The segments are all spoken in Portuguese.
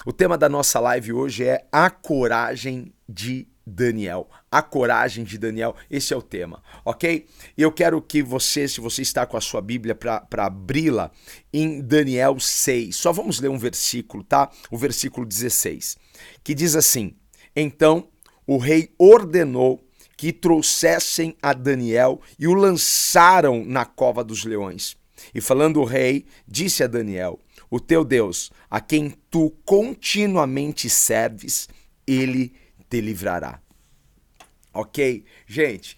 O tema da nossa live hoje é a coragem de Daniel. A coragem de Daniel, esse é o tema, ok? E eu quero que você, se você está com a sua Bíblia para abri-la, em Daniel 6, só vamos ler um versículo, tá? O versículo 16, que diz assim: Então o rei ordenou que trouxessem a Daniel e o lançaram na cova dos leões. E falando o rei, disse a Daniel: O teu Deus, a quem tu continuamente serves, ele te livrará. Ok? Gente,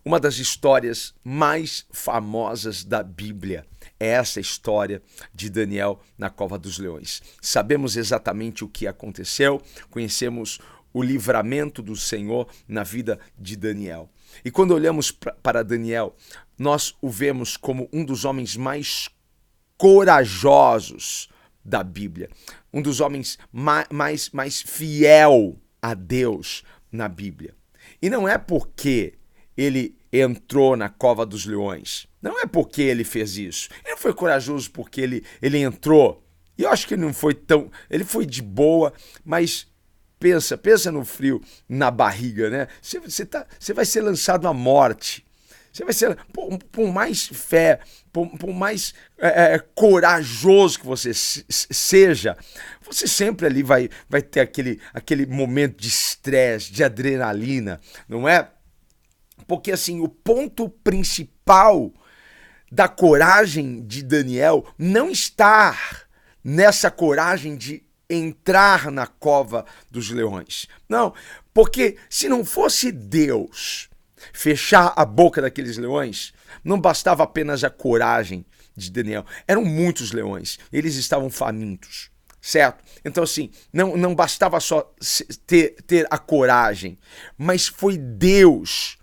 uma das histórias mais famosas da Bíblia é essa história de Daniel na cova dos leões. Sabemos exatamente o que aconteceu, conhecemos o livramento do Senhor na vida de Daniel. E quando olhamos para Daniel, nós o vemos como um dos homens mais corajosos da Bíblia, um dos homens mais fiel a Deus na Bíblia. E não é porque ele entrou na cova dos leões, não é porque ele fez isso. Ele foi corajoso porque ele entrou. E eu acho que ele não foi tão... Ele foi de boa, mas pensa no frio na barriga, né? Você vai ser lançado à morte. Você vai ser, por mais fé, por mais corajoso que você seja, você sempre ali vai ter aquele momento de estresse, de adrenalina, não é? Porque assim, o ponto principal da coragem de Daniel não está nessa coragem de entrar na cova dos leões. Não, porque se não fosse Deus fechar a boca daqueles leões, não bastava apenas a coragem de Daniel. Eram muitos leões, eles estavam famintos, certo? Então assim, não bastava só ter a coragem, mas foi Deus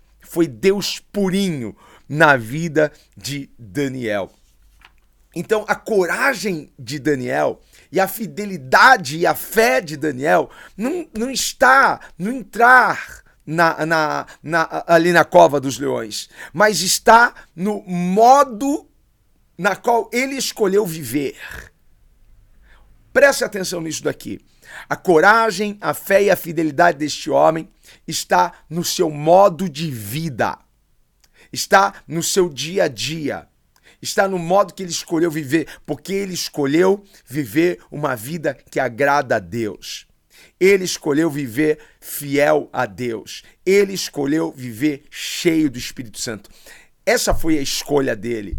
purinho na vida de Daniel. Então a coragem de Daniel e a fidelidade e a fé de Daniel não está no entrar ali na cova dos leões, mas está no modo na qual ele escolheu viver. Preste atenção nisso daqui. A coragem, a fé e a fidelidade deste homem está no seu modo de vida, está no seu dia a dia, está no modo que ele escolheu viver, porque ele escolheu viver uma vida que agrada a Deus. Ele escolheu viver fiel a Deus. Ele escolheu viver cheio do Espírito Santo. Essa foi a escolha dele.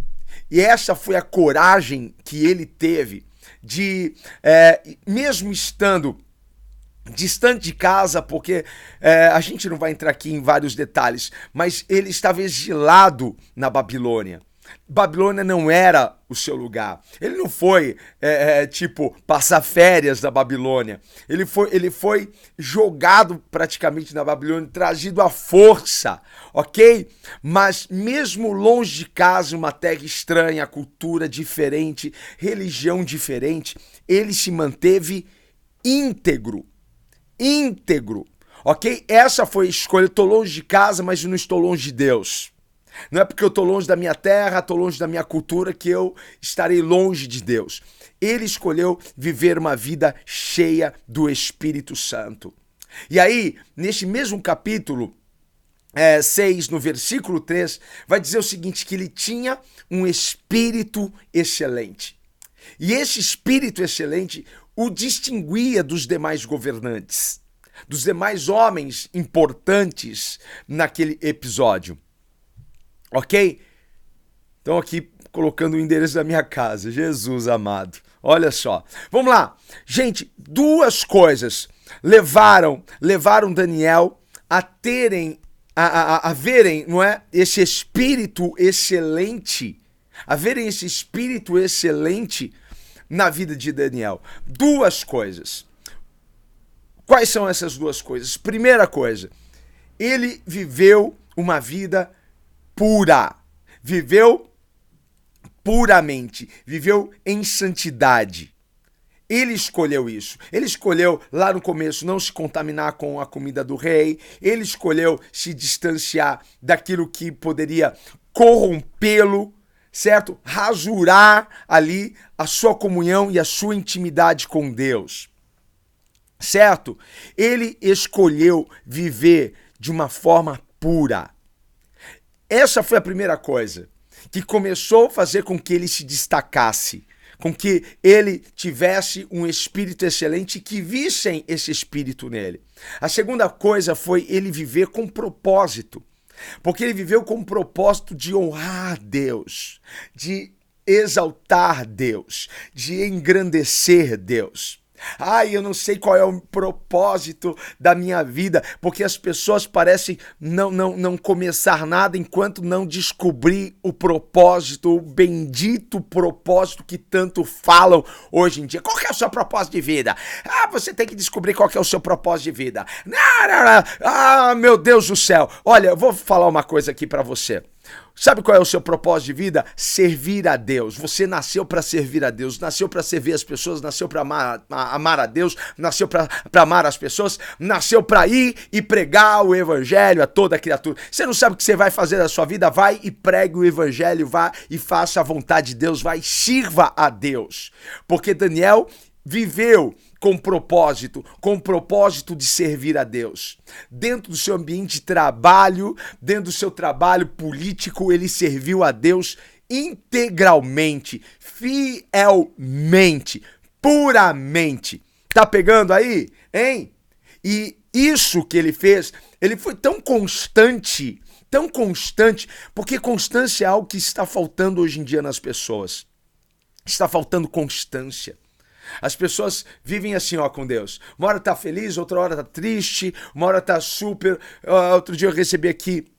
E essa foi a coragem que ele teve de, mesmo estando distante de casa, porque a gente não vai entrar aqui em vários detalhes, mas ele estava exilado na Babilônia. Babilônia não era o seu lugar. Ele não foi, passar férias na Babilônia. Ele foi jogado praticamente na Babilônia, trazido à força, ok? Mas mesmo longe de casa, uma terra estranha, cultura diferente, religião diferente, ele se manteve íntegro, ok? Essa foi a escolha. Eu estou longe de casa, mas não estou longe de Deus. Não é porque eu estou longe da minha terra, estou longe da minha cultura, que eu estarei longe de Deus. Ele escolheu viver uma vida cheia do Espírito Santo. E aí, neste mesmo capítulo 6, no versículo 3, vai dizer o seguinte, que ele tinha um espírito excelente. E esse espírito excelente o distinguia dos demais governantes, dos demais homens importantes naquele episódio. Ok? Então aqui colocando o endereço da minha casa. Jesus amado. Olha só. Vamos lá. Gente, duas coisas levaram Daniel a terem, a verem, não é? Esse espírito excelente. A verem esse espírito excelente na vida de Daniel. Duas coisas. Quais são essas duas coisas? Primeira coisa, ele viveu uma vida pura, viveu puramente, viveu em santidade. Ele escolheu isso. Ele escolheu lá no começo não se contaminar com a comida do rei. Ele escolheu se distanciar daquilo que poderia corrompê-lo, certo? Rasurar ali a sua comunhão e a sua intimidade com Deus. certo? Ele escolheu viver de uma forma pura. Essa foi a primeira coisa que começou a fazer com que ele se destacasse, com que ele tivesse um espírito excelente e que vissem esse espírito nele. A segunda coisa foi ele viver com propósito, porque ele viveu com o propósito de honrar Deus, de exaltar Deus, de engrandecer Deus. Ai, eu não sei qual é o propósito da minha vida, porque as pessoas parecem não começar nada enquanto não descobrir o propósito, o bendito propósito que tanto falam hoje em dia. Qual que é o seu propósito de vida? Ah, você tem que descobrir qual que é o seu propósito de vida. Ah, meu Deus do céu. Olha, eu vou falar uma coisa aqui pra você. Sabe qual é o seu propósito de vida? Servir a Deus. Você nasceu para servir a Deus, nasceu para servir as pessoas, nasceu para amar a Deus, nasceu para amar as pessoas, nasceu para ir e pregar o evangelho a toda criatura. Você não sabe o que você vai fazer da sua vida? Vai e pregue o evangelho, vá e faça a vontade de Deus, vai e sirva a Deus. Porque Daniel viveu com propósito de servir a Deus. Dentro do seu ambiente de trabalho, dentro do seu trabalho político, ele serviu a Deus integralmente, fielmente, puramente. Tá pegando aí, hein? E isso que ele fez, ele foi tão constante, porque constância é algo que está faltando hoje em dia nas pessoas. Está faltando constância. As pessoas vivem assim, ó, com Deus. Uma hora tá feliz, outra hora tá triste, uma hora tá super... Outro dia eu recebi aqui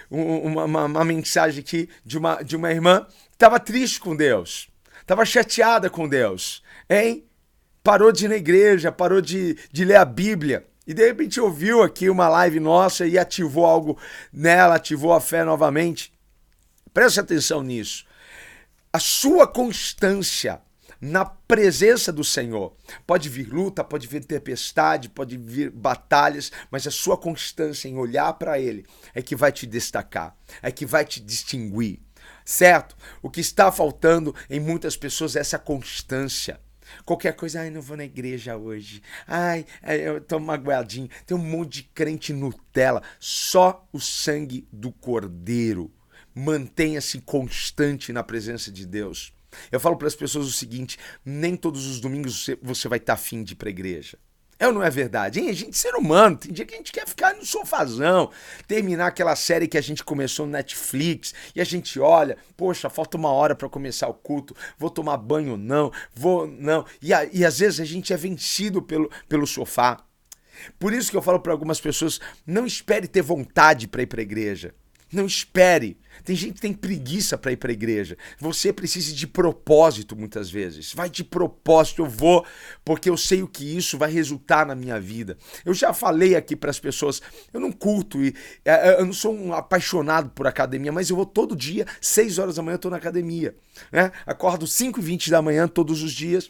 uma mensagem aqui de uma irmã que tava triste com Deus, tava chateada com Deus, hein? Parou de ir na igreja, parou de ler a Bíblia. E de repente ouviu aqui uma live nossa e ativou algo nela, ativou a fé novamente. Preste atenção nisso. A sua constância na presença do Senhor. Pode vir luta, pode vir tempestade, pode vir batalhas, mas a sua constância em olhar para Ele é que vai te destacar, é que vai te distinguir, certo? O que está faltando em muitas pessoas é essa constância. Qualquer coisa, ai, não vou na igreja hoje, ai, eu tô magoadinho, tem um monte de crente Nutella, só o sangue do Cordeiro. Mantenha-se constante na presença de Deus. Eu falo para as pessoas o seguinte, nem todos os domingos você vai estar afim de ir para a igreja. É ou não é verdade? Hein? A gente é ser humano, tem dia que a gente quer ficar no sofazão, terminar aquela série que a gente começou no Netflix, e a gente olha, poxa, falta uma hora para começar o culto, vou tomar banho ou não, não. E às vezes a gente é vencido pelo sofá. Por isso que eu falo para algumas pessoas, não espere ter vontade para ir para a igreja. Não espere. Tem gente que tem preguiça para ir para a igreja. Você precisa de propósito muitas vezes. Vai de propósito, eu vou porque eu sei o que isso vai resultar na minha vida. Eu já falei aqui para as pessoas, eu não curto, eu não sou um apaixonado por academia, mas eu vou todo dia, 6 horas da manhã eu estou na academia. Né? Acordo 5h20 da manhã todos os dias.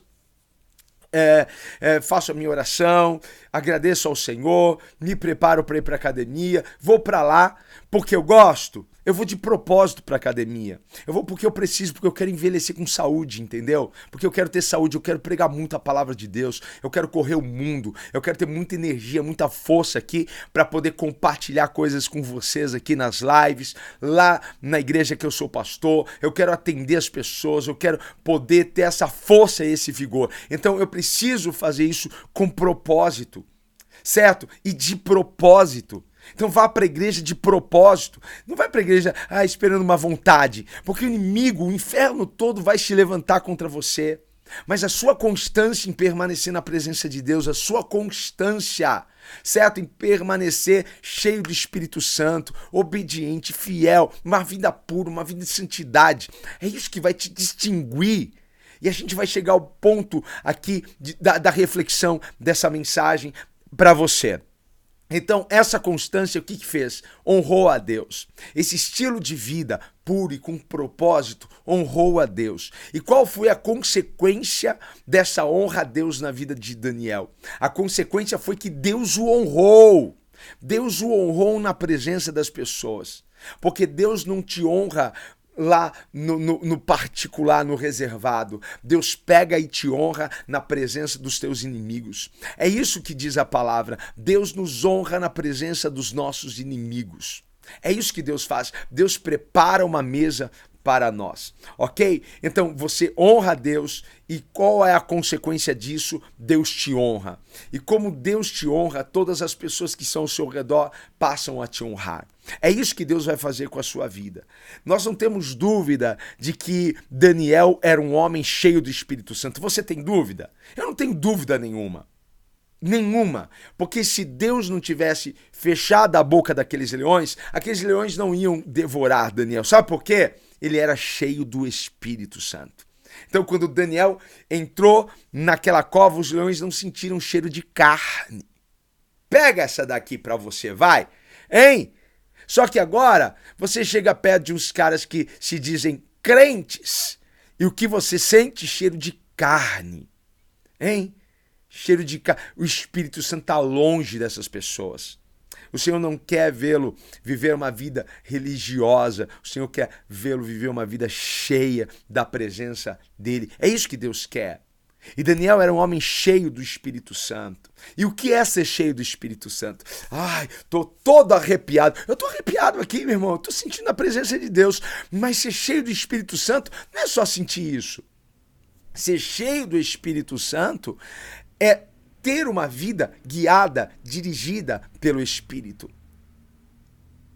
Faço a minha oração, agradeço ao Senhor, me preparo para ir para a academia, vou para lá porque eu gosto, eu vou de propósito para a academia, eu vou porque eu preciso, porque eu quero envelhecer com saúde, entendeu? Porque eu quero ter saúde, eu quero pregar muito a palavra de Deus, eu quero correr o mundo, eu quero ter muita energia, muita força aqui para poder compartilhar coisas com vocês aqui nas lives, lá na igreja que eu sou pastor, eu quero atender as pessoas, eu quero poder ter essa força e esse vigor. Então eu preciso fazer isso com propósito, certo? E de propósito. Então vá para a igreja de propósito. Não vai para a igreja esperando uma vontade, porque o inimigo, o inferno todo vai se levantar contra você. Mas a sua constância em permanecer na presença de Deus, a sua constância, certo? Em permanecer cheio do Espírito Santo, obediente, fiel, uma vida pura, uma vida de santidade. É isso que vai te distinguir. E a gente vai chegar ao ponto aqui da reflexão dessa mensagem para você. Então, essa constância, o que fez? Honrou a Deus. Esse estilo de vida puro e com propósito, honrou a Deus. E qual foi a consequência dessa honra a Deus na vida de Daniel? A consequência foi que Deus o honrou. Deus o honrou na presença das pessoas. Porque Deus não te honra lá no particular, no reservado. Deus pega e te honra na presença dos teus inimigos. É isso que diz a palavra. Deus nos honra na presença dos nossos inimigos. É isso que Deus faz. Deus prepara uma mesa para nós, ok? Então você honra a Deus e qual é a consequência disso? Deus te honra. E como Deus te honra, todas as pessoas que são ao seu redor passam a te honrar. É isso que Deus vai fazer com a sua vida. Nós não temos dúvida de que Daniel era um homem cheio do Espírito Santo. Você tem dúvida? Eu não tenho dúvida nenhuma. Nenhuma, porque se Deus não tivesse fechado a boca daqueles leões, aqueles leões não iam devorar Daniel. Sabe por quê? Ele era cheio do Espírito Santo. Então, quando Daniel entrou naquela cova, os leões não sentiram cheiro de carne. Pega essa daqui pra você, vai, hein? Só que agora, você chega perto de uns caras que se dizem crentes, e o que você sente? Cheiro de carne, hein? Cheiro de carne. O Espírito Santo está longe dessas pessoas. O Senhor não quer vê-lo viver uma vida religiosa. O Senhor quer vê-lo viver uma vida cheia da presença dele. É isso que Deus quer. E Daniel era um homem cheio do Espírito Santo. E o que é ser cheio do Espírito Santo? Ai, tô todo arrepiado. Eu tô arrepiado aqui, meu irmão. Eu tô sentindo a presença de Deus. Mas ser cheio do Espírito Santo não é só sentir isso. Ser cheio do Espírito Santo é ter uma vida guiada, dirigida pelo Espírito.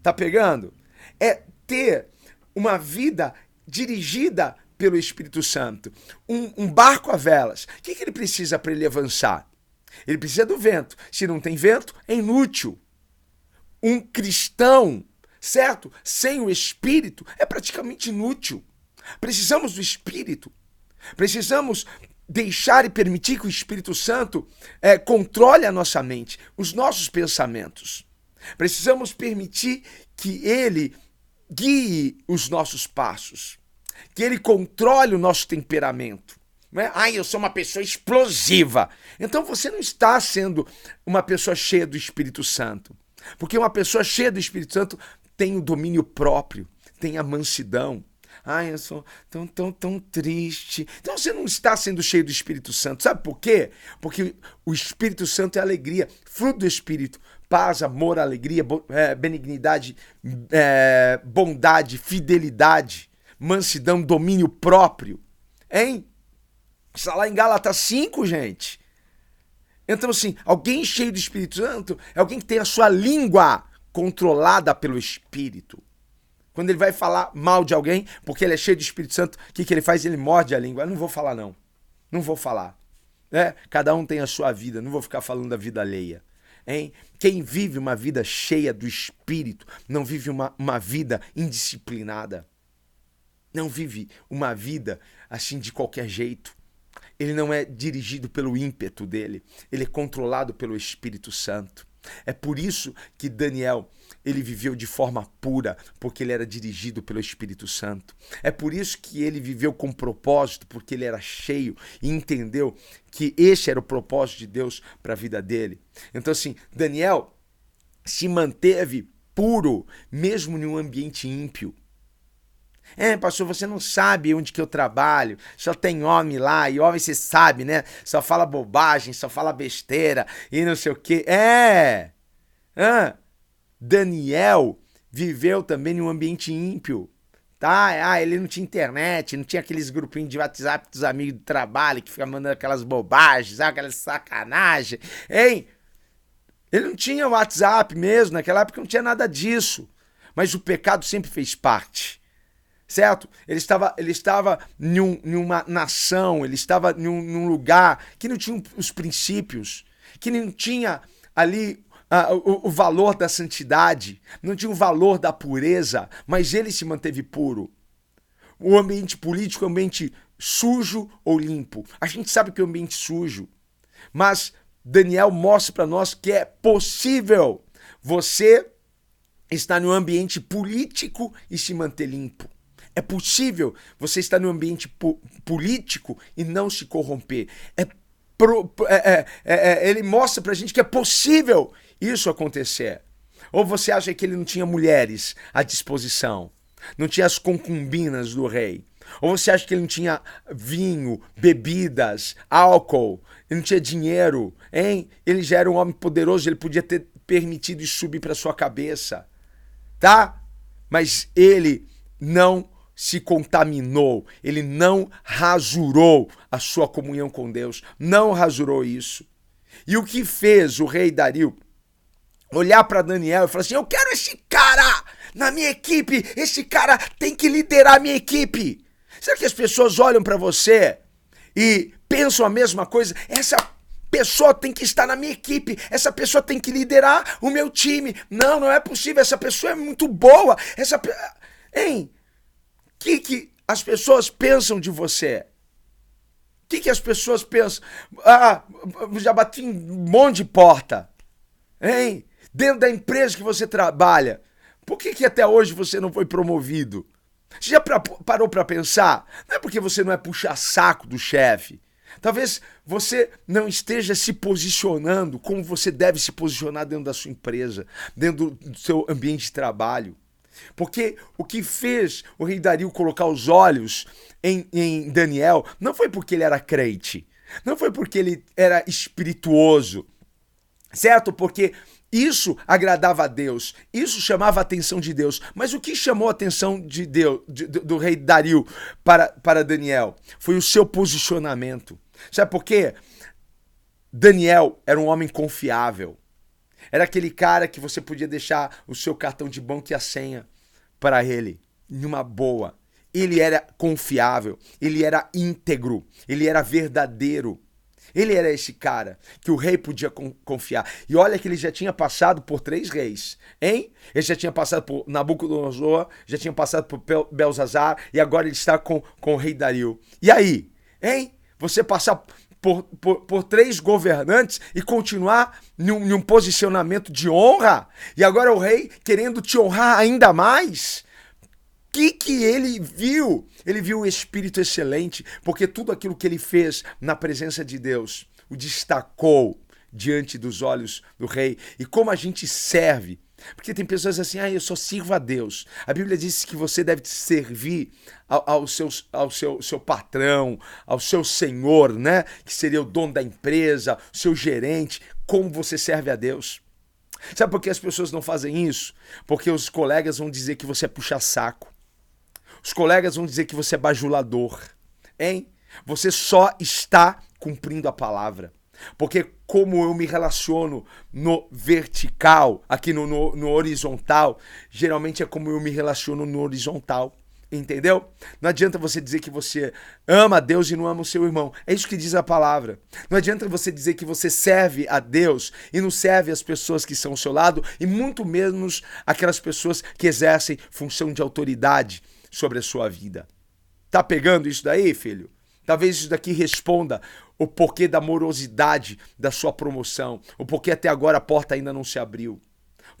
Tá pegando? É ter uma vida dirigida pelo Espírito Santo. Um barco a velas. O que ele precisa para ele avançar? Ele precisa do vento. Se não tem vento, é inútil. Um cristão, certo? Sem o Espírito, é praticamente inútil. Precisamos do Espírito. Precisamos deixar e permitir que o Espírito Santo controle a nossa mente, os nossos pensamentos. Precisamos permitir que ele guie os nossos passos, que ele controle o nosso temperamento. Não é? Ai, eu sou uma pessoa explosiva. Então você não está sendo uma pessoa cheia do Espírito Santo. Porque uma pessoa cheia do Espírito Santo tem o domínio próprio, tem a mansidão. Ai, eu sou tão triste. Então você não está sendo cheio do Espírito Santo. Sabe por quê? Porque o Espírito Santo é alegria. Fruto do Espírito. Paz, amor, alegria, benignidade, bondade, fidelidade, mansidão, domínio próprio. Hein? Está lá em Gálatas 5, gente. Então assim, alguém cheio do Espírito Santo é alguém que tem a sua língua controlada pelo Espírito. Quando ele vai falar mal de alguém, porque ele é cheio do Espírito Santo, o que ele faz? Ele morde a língua. Eu não vou falar, não. Não vou falar. Cada um tem a sua vida. Não vou ficar falando da vida alheia. Hein? Quem vive uma vida cheia do Espírito, não vive uma vida indisciplinada. Não vive uma vida assim de qualquer jeito. Ele não é dirigido pelo ímpeto dele. Ele é controlado pelo Espírito Santo. É por isso que Daniel, ele viveu de forma pura, porque ele era dirigido pelo Espírito Santo. É por isso que ele viveu com propósito, porque ele era cheio e entendeu que esse era o propósito de Deus para a vida dele. Então assim, Daniel se manteve puro, mesmo em um ambiente ímpio. Pastor, você não sabe onde que eu trabalho, só tem homem lá, e homem você sabe, né? Só fala bobagem, só fala besteira e não sei o quê. Daniel viveu também em um ambiente ímpio, tá? Ele não tinha internet, não tinha aqueles grupinhos de WhatsApp dos amigos do trabalho que ficam mandando aquelas bobagens, aquelas sacanagem, hein? Ele não tinha WhatsApp mesmo, naquela época não tinha nada disso, mas o pecado sempre fez parte. Certo? Ele estava em uma nação, ele estava em um lugar que não tinha os princípios, que não tinha ali o valor da santidade, não tinha o valor da pureza, mas ele se manteve puro. O ambiente político é um ambiente sujo ou limpo. A gente sabe que é um ambiente sujo, mas Daniel mostra para nós que é possível você estar em um ambiente político e se manter limpo. É possível você estar no ambiente político e não se corromper. Ele mostra pra gente que é possível isso acontecer. Ou você acha que ele não tinha mulheres à disposição? não tinha as concubinas do rei? Ou você acha que ele não tinha vinho, bebidas, álcool, ele não tinha dinheiro, hein? Ele já era um homem poderoso, ele podia ter permitido isso subir para sua cabeça, tá? Mas ele não se contaminou, ele não rasurou a sua comunhão com Deus, não rasurou isso. E o que fez o rei Dario olhar para Daniel e falar assim: eu quero esse cara na minha equipe, esse cara tem que liderar a minha equipe. Será que as pessoas olham para você e pensam a mesma coisa? Essa pessoa tem que estar na minha equipe, essa pessoa tem que liderar o meu time. Não, não é possível, essa pessoa é muito boa. Hein? O que as pessoas pensam de você? O que as pessoas pensam? Ah, já bati em um monte de porta. Hein? Dentro da empresa que você trabalha. Por que até hoje você não foi promovido? Você já parou para pensar? Não é porque você não é puxa-saco do chefe. Talvez você não esteja se posicionando como você deve se posicionar dentro da sua empresa, dentro do seu ambiente de trabalho. Porque o que fez o rei Dario colocar os olhos em Daniel não foi porque ele era crente, não foi porque ele era espirituoso, certo? Porque isso agradava a Deus, isso chamava a atenção de Deus. Mas o que chamou a atenção de Deus, do rei Dario para Daniel? Foi o seu posicionamento. Sabe por quê? Daniel era um homem confiável. Era aquele cara que você podia deixar o seu cartão de banco e a senha para ele, numa boa. Ele era confiável, ele era íntegro, ele era verdadeiro. Ele era esse cara que o rei podia confiar. E olha que ele já tinha passado por 3 reis, hein? Ele já tinha passado por Nabucodonosor, já tinha passado por Belzazar, e agora ele está com o rei Dario. E aí, hein? Você passar por 3 governantes e continuar num posicionamento de honra? E agora o rei querendo te honrar ainda mais? Que ele viu? Ele viu o espírito excelente, porque tudo aquilo que ele fez na presença de Deus o destacou diante dos olhos do rei. E como a gente serve? Porque tem pessoas assim: eu só sirvo a Deus. A Bíblia diz que você deve servir ao seu patrão, ao seu senhor, né? Que seria o dono da empresa, o seu gerente. Como você serve a Deus? Sabe por que as pessoas não fazem isso? Porque os colegas vão dizer que você é puxa-saco. Os colegas vão dizer que você é bajulador, hein? Você só está cumprindo a palavra. Porque como eu me relaciono no vertical, aqui no horizontal, geralmente é como eu me relaciono no horizontal. Entendeu? Não adianta você dizer que você ama a Deus e não ama o seu irmão. É isso que diz a palavra. Não adianta você dizer que você serve a Deus e não serve as pessoas que são ao seu lado, e muito menos aquelas pessoas que exercem função de autoridade sobre a sua vida. Tá pegando isso daí, filho? Talvez isso daqui responda o porquê da morosidade da sua promoção, o porquê até agora a porta ainda não se abriu,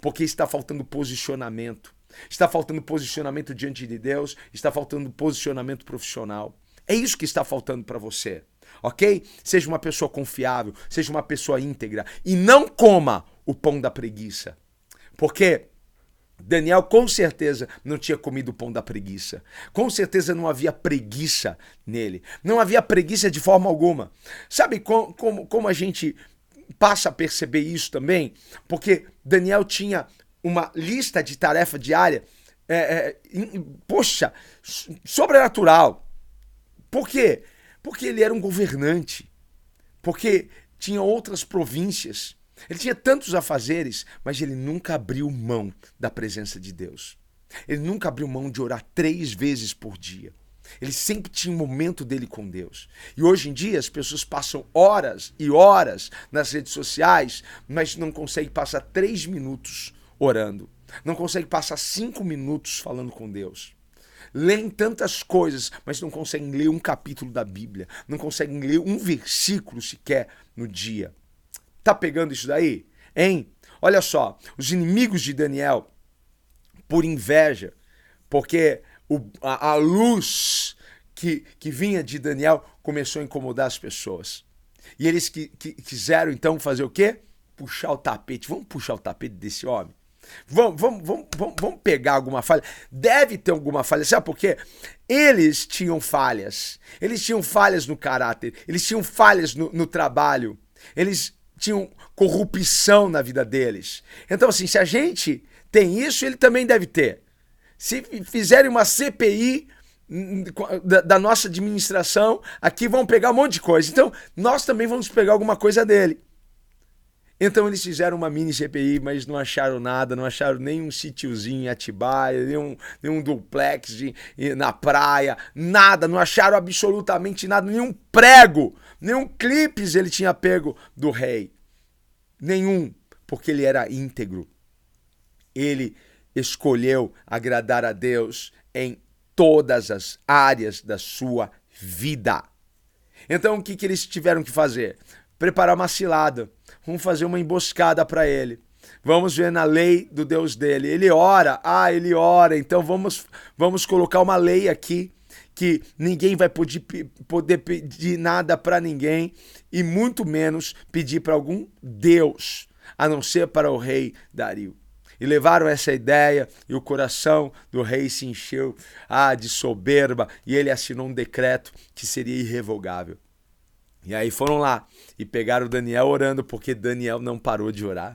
porque está faltando posicionamento. Está faltando posicionamento diante de Deus, está faltando posicionamento profissional. É isso que está faltando para você, ok? Seja uma pessoa confiável, seja uma pessoa íntegra e não coma o pão da preguiça. Porque Daniel com certeza não tinha comido o pão da preguiça. Com certeza não havia preguiça nele. Não havia preguiça de forma alguma. Sabe como a gente passa a perceber isso também? Porque Daniel tinha uma lista de tarefa diária, sobrenatural. Por quê? Porque ele era um governante. Porque tinha outras províncias. Ele tinha tantos afazeres, mas ele nunca abriu mão da presença de Deus. Ele nunca abriu mão de orar 3 vezes por dia. Ele sempre tinha um momento dele com Deus. E hoje em dia as pessoas passam horas e horas nas redes sociais, mas não conseguem passar 3 minutos orando. Não conseguem passar 5 minutos falando com Deus. Leem tantas coisas, mas não conseguem ler um capítulo da Bíblia. Não conseguem ler um versículo sequer no dia. Tá pegando isso daí? Hein? Olha só, os inimigos de Daniel, por inveja, porque a luz que vinha de Daniel começou a incomodar as pessoas. E eles quiseram então fazer o quê? Puxar o tapete. Vamos puxar o tapete desse homem? Vamos pegar alguma falha? Deve ter alguma falha, sabe por quê? Eles tinham falhas no caráter, eles tinham falhas no trabalho, eles tinham corrupção na vida deles. Então assim, se a gente tem isso, ele também deve ter. Se fizerem uma CPI da nossa administração, aqui vão pegar um monte de coisa. Então, nós também vamos pegar alguma coisa dele. Então, eles fizeram uma mini CPI, mas não acharam nada, não acharam nenhum sítiozinho em Atibaia, nenhum duplex na praia, nada, não acharam absolutamente nada, nenhum prego, nenhum clipes ele tinha pego do rei. Nenhum, porque ele era íntegro. Ele escolheu agradar a Deus em todas as áreas da sua vida. Então, o que eles tiveram que fazer? Preparar uma cilada. Vamos fazer uma emboscada para ele. Vamos ver na lei do Deus dele. Ele ora. Ele ora. Então, vamos colocar uma lei aqui que ninguém vai poder pedir nada para ninguém e muito menos pedir para algum Deus, a não ser para o rei Dario. E levaram essa ideia e o coração do rei se encheu de soberba e ele assinou um decreto que seria irrevogável. E aí foram lá e pegaram Daniel orando, porque Daniel não parou de orar.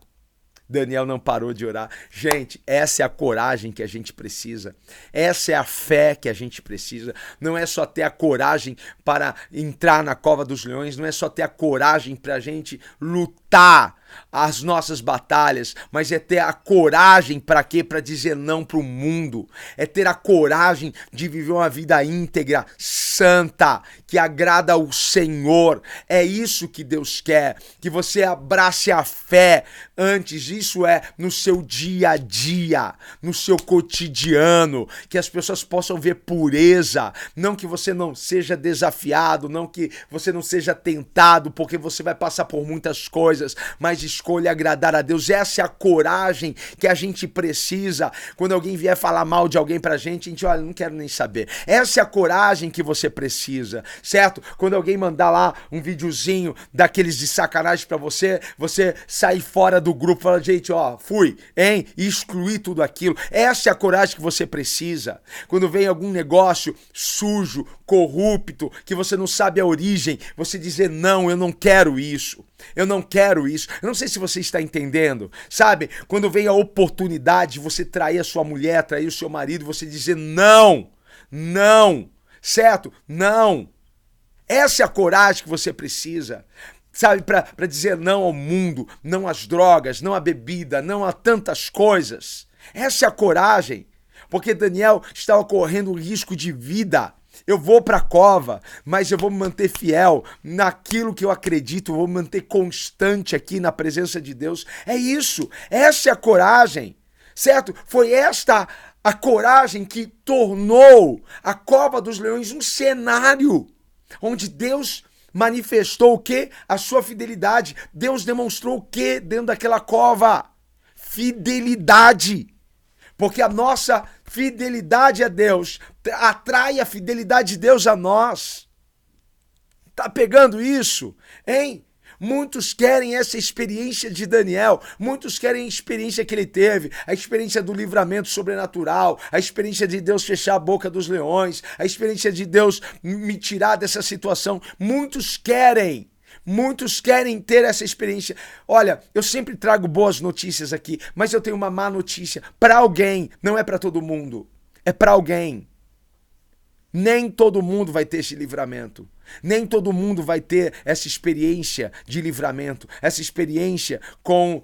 Daniel não parou de orar. Gente, essa é a coragem que a gente precisa. Essa é a fé que a gente precisa. Não é só ter a coragem para entrar na cova dos leões, não é só ter a coragem para a gente lutar as nossas batalhas, mas é ter a coragem para quê? Para dizer não para o mundo. É ter a coragem de viver uma vida íntegra, santa, que agrada ao Senhor. É isso que Deus quer, que você abrace a fé antes. Isso é no seu dia a dia, no seu cotidiano, que as pessoas possam ver pureza, não que você não seja desafiado, não que você não seja tentado, porque você vai passar por muitas coisas, mas escolha agradar a Deus. Essa é a coragem que a gente precisa. Quando alguém vier falar mal de alguém pra gente, a gente, olha, não quero nem saber. Essa é a coragem que você precisa, certo? Quando alguém mandar lá um videozinho daqueles de sacanagem pra você, você sair fora do grupo e falar, gente, fui, hein? E excluir tudo aquilo. Essa é a coragem que você precisa. Quando vem algum negócio sujo, corrupto, que você não sabe a origem, você dizer, não, eu não quero isso. Eu não quero isso. Eu não sei se você está entendendo. Sabe? Quando vem a oportunidade de você trair a sua mulher, trair o seu marido, você dizer não. Não. Certo? Não. Essa é a coragem que você precisa. Sabe? Para dizer não ao mundo, não às drogas, não à bebida, não a tantas coisas. Essa é a coragem. Porque Daniel estava correndo risco de vida. Eu vou para a cova, mas eu vou me manter fiel naquilo que eu acredito, eu vou me manter constante aqui na presença de Deus. É isso, essa é a coragem, certo? Foi esta a coragem que tornou a cova dos leões um cenário onde Deus manifestou o quê? A sua fidelidade. Deus demonstrou o quê dentro daquela cova? Fidelidade. Porque a nossa fidelidade a Deus atrai a fidelidade de Deus a nós. Tá pegando isso? Hein? Muitos querem essa experiência de Daniel, muitos querem a experiência que ele teve, a experiência do livramento sobrenatural, a experiência de Deus fechar a boca dos leões, a experiência de Deus me tirar dessa situação. Muitos querem ter essa experiência. Olha, eu sempre trago boas notícias aqui, mas eu tenho uma má notícia para alguém, não é para todo mundo, é para alguém. Nem todo mundo vai ter esse livramento. Nem todo mundo vai ter essa experiência de livramento, essa experiência com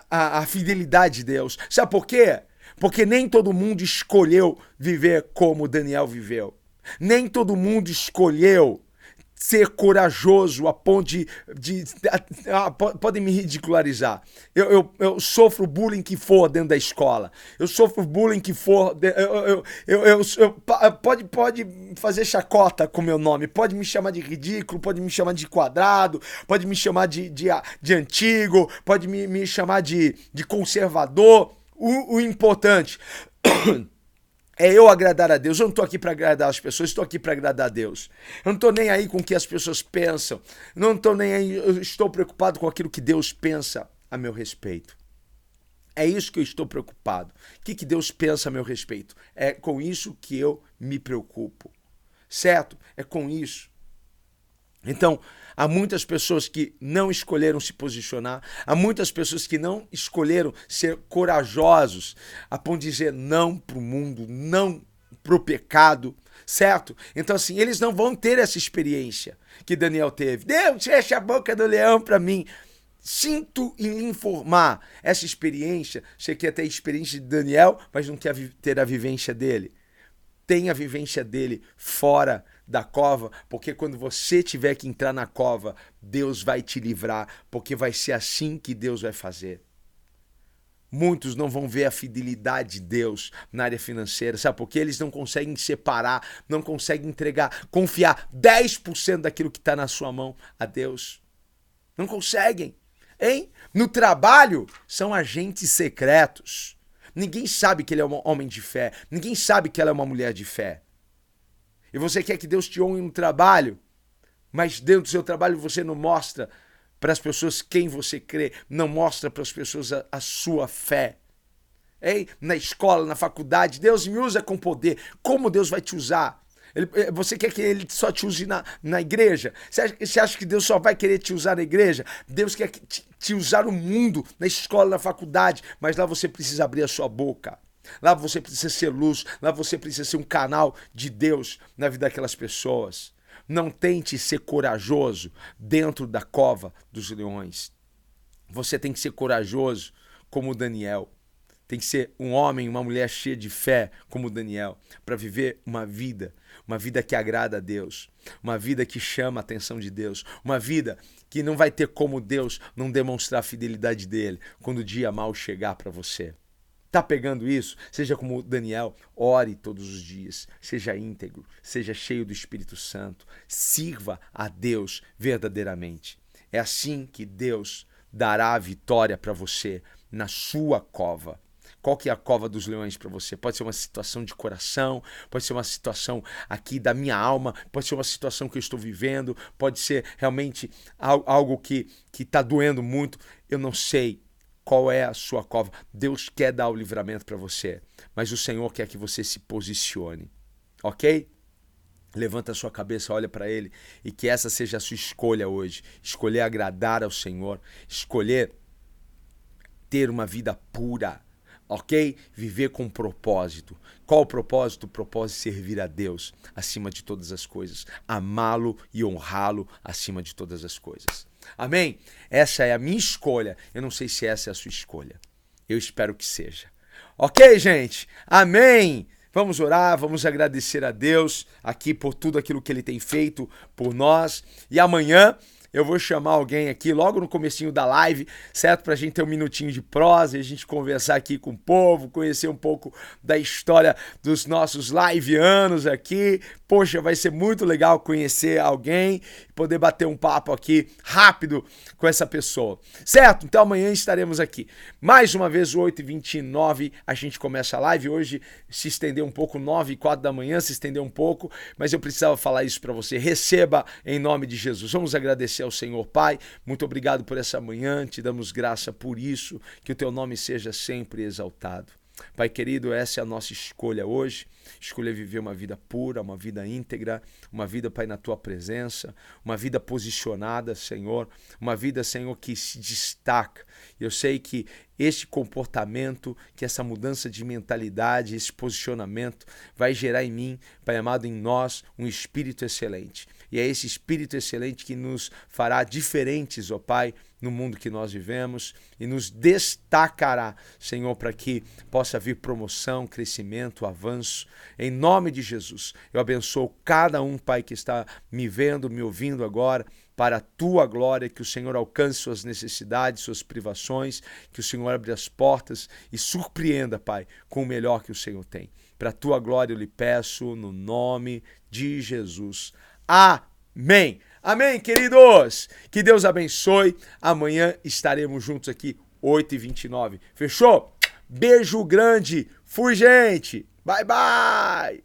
a fidelidade de Deus. Sabe por quê? Porque nem todo mundo escolheu viver como Daniel viveu. Nem todo mundo escolheu ser corajoso a ponto de podem me ridicularizar. Eu sofro bullying que for dentro da escola. Eu sofro bullying que for. Pode fazer chacota com meu nome. Pode me chamar de ridículo, pode me chamar de quadrado, pode me chamar de antigo, pode me chamar de conservador. O importante é eu agradar a Deus. Eu não estou aqui para agradar as pessoas, estou aqui para agradar a Deus. Eu não estou nem aí com o que as pessoas pensam. Não estou nem aí, eu estou preocupado com aquilo que Deus pensa a meu respeito. É isso que eu estou preocupado. O que Deus pensa a meu respeito? É com isso que eu me preocupo. Certo? É com isso. Então, há muitas pessoas que não escolheram se posicionar, há muitas pessoas que não escolheram ser corajosos a ponto de dizer não para o mundo, não para o pecado, certo? Então, assim, eles não vão ter essa experiência que Daniel teve. Deus, fecha a boca do leão para mim. Sinto em lhe informar essa experiência. Você quer ter a experiência de Daniel, mas não quer ter a vivência dele. Tem a vivência dele fora da cova, porque quando você tiver que entrar na cova, Deus vai te livrar, porque vai ser assim que Deus vai fazer. Muitos não vão ver a fidelidade de Deus na área financeira, sabe? Porque eles não conseguem separar, não conseguem entregar, confiar 10% daquilo que está na sua mão a Deus. Não conseguem, hein? No trabalho, são agentes secretos. Ninguém sabe que ele é um homem de fé. Ninguém sabe que ela é uma mulher de fé. E você quer que Deus te honre no trabalho, mas dentro do seu trabalho você não mostra para as pessoas quem você crê, não mostra para as pessoas a sua fé. Hein? Na escola, na faculdade, Deus me usa com poder. Como Deus vai te usar? Você quer que ele só te use na igreja? Você acha que Deus só vai querer te usar na igreja? Deus quer te usar no mundo, na escola, na faculdade, mas lá você precisa abrir a sua boca. Lá você precisa ser luz, lá você precisa ser um canal de Deus na vida daquelas pessoas. Não tente ser corajoso dentro da cova dos leões. Você tem que ser corajoso como Daniel. Tem que ser um homem, uma mulher cheia de fé como Daniel, para viver uma vida que agrada a Deus, uma vida que chama a atenção de Deus, uma vida que não vai ter como Deus não demonstrar a fidelidade dele quando o dia mal chegar para você. Tá pegando isso? Seja como Daniel, ore todos os dias, seja íntegro, seja cheio do Espírito Santo, sirva a Deus verdadeiramente. É assim que Deus dará a vitória para você na sua cova. Qual que é a cova dos leões para você? Pode ser uma situação de coração, pode ser uma situação aqui da minha alma, pode ser uma situação que eu estou vivendo, pode ser realmente algo que está doendo muito. Eu não sei qual é a sua cova. Deus quer dar o livramento para você, mas o Senhor quer que você se posicione, ok? Levanta a sua cabeça, olha para Ele e que essa seja a sua escolha hoje. Escolher agradar ao Senhor, escolher ter uma vida pura, ok? Viver com propósito. Qual o propósito? O propósito de servir a Deus acima de todas as coisas. Amá-lo e honrá-lo acima de todas as coisas. Amém? Essa é a minha escolha. Eu não sei se essa é a sua escolha. Eu espero que seja. Ok, gente? Amém! Vamos orar, vamos agradecer a Deus aqui por tudo aquilo que Ele tem feito por nós. E amanhã eu vou chamar alguém aqui logo no comecinho da live, certo? Pra gente ter um minutinho de prosa e a gente conversar aqui com o povo, conhecer um pouco da história dos nossos liveanos aqui. Poxa, vai ser muito legal conhecer alguém e poder bater um papo aqui rápido com essa pessoa, certo? Então amanhã estaremos aqui. Mais uma vez, 8h29, a gente começa a live. Hoje se estendeu um pouco, 9h04 da manhã, se estendeu um pouco, mas eu precisava falar isso para você. Receba em nome de Jesus. Vamos agradecer ao Senhor. Pai, muito obrigado por essa manhã, te damos graça por isso, que o teu nome seja sempre exaltado. Pai querido, essa é a nossa escolha hoje, escolher viver uma vida pura, uma vida íntegra, uma vida, Pai, na tua presença, uma vida posicionada, Senhor, uma vida, Senhor, que se destaca. Eu sei que este comportamento, que essa mudança de mentalidade, esse posicionamento vai gerar em mim, Pai amado, em nós, um espírito excelente. E é esse espírito excelente que nos fará diferentes, ó Pai, no mundo que nós vivemos e nos destacará, Senhor, para que possa vir promoção, crescimento, avanço. Em nome de Jesus, eu abençoo cada um, Pai, que está me vendo, me ouvindo agora, para a tua glória, que o Senhor alcance suas necessidades, suas privações, que o Senhor abra as portas e surpreenda, Pai, com o melhor que o Senhor tem. Para a tua glória eu lhe peço, no nome de Jesus. Amém. Amém, queridos. Que Deus abençoe. Amanhã estaremos juntos aqui, 8h29. Fechou? Beijo grande. Fui, gente. Bye, bye.